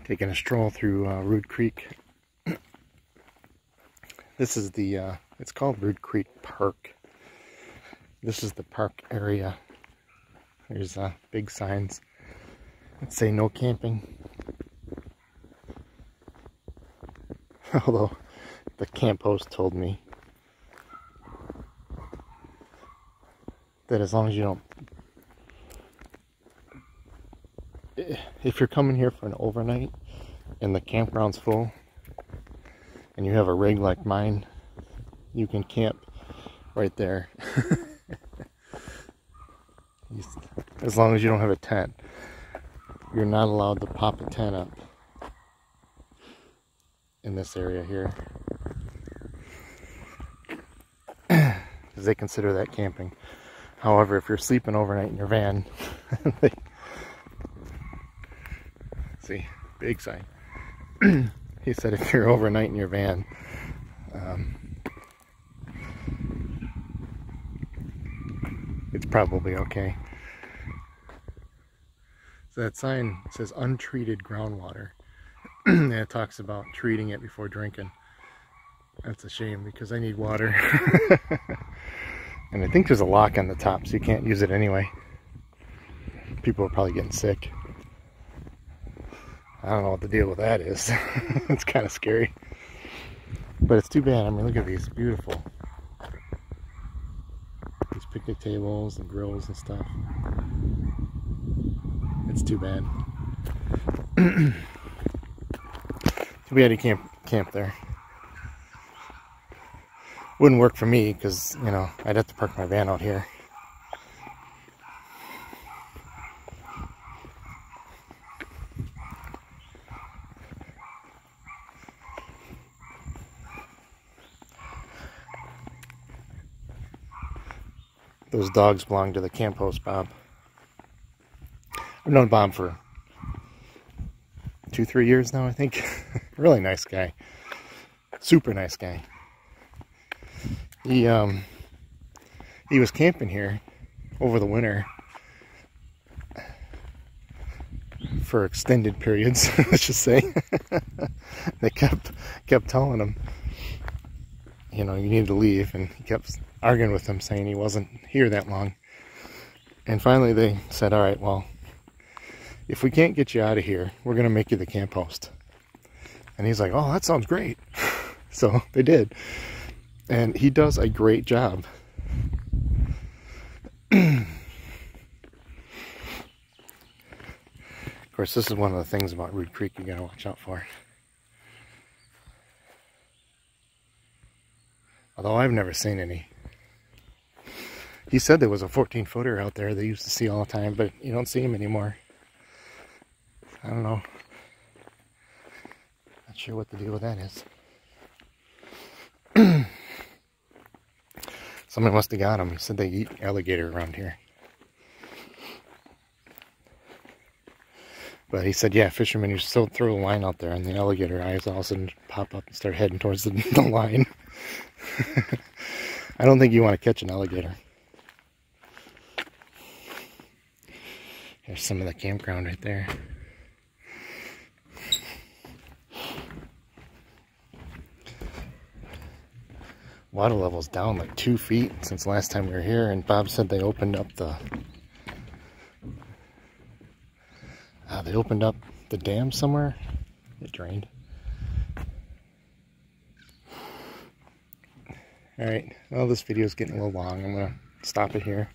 Taking a stroll through Rood Creek. This is the, it's called Rood Creek Park. This is the park area. There's big signs that say no camping. Although the camp host told me that as long as you don't, if you're coming here for an overnight and the campground's full and you have a rig like mine, you can camp right there. As long as you don't have a tent. You're not allowed to pop a tent up in this area here, because they consider that camping. However, if you're sleeping overnight in your van, see, big sign. He said if you're overnight in your van, it's probably okay. So that sign says untreated groundwater. And it talks about treating it before drinking. That's a shame because I need water. And I think there's a lock on the top so you can't use it anyway. People are probably getting sick. I don't know what the deal with that is. It's kind of scary. But it's too bad. I mean, look at these. Beautiful. These picnic tables and grills and stuff. It's too bad. Too bad you can't camp there. Wouldn't work for me because, you know, I'd have to park my van out here. Those dogs belong to the camp host, Bob. I've known Bob for 2-3 years now, I think. Really nice guy. Super nice guy. He was camping here over the winter for extended periods, let's just say. They kept telling him, you know, you need to leave, and he kept arguing with them, saying he wasn't here that long. And finally they said, all right, well, if we can't get you out of here, we're gonna make you the camp host. And he's like, oh, that sounds great. So they did. And he does a great job. Of course, this is one of the things about Rood Creek you gotta watch out for. Although I've never seen any. He said there was a 14-footer out there they used to see all the time, but you don't see him anymore. I don't know. Not sure what the deal with that is. Somebody must have got him. He said they eat alligator around here. But he said, yeah, fishermen, you still throw a line out there and the alligator eyes all of a sudden pop up and start heading towards the line. I don't think you want to catch an alligator. There's some of the campground right there. Water level's down like 2 feet since last time we were here, and Bob said they opened up the dam somewhere. It drained. Alright, well, this video is getting a little long. I'm gonna stop it here.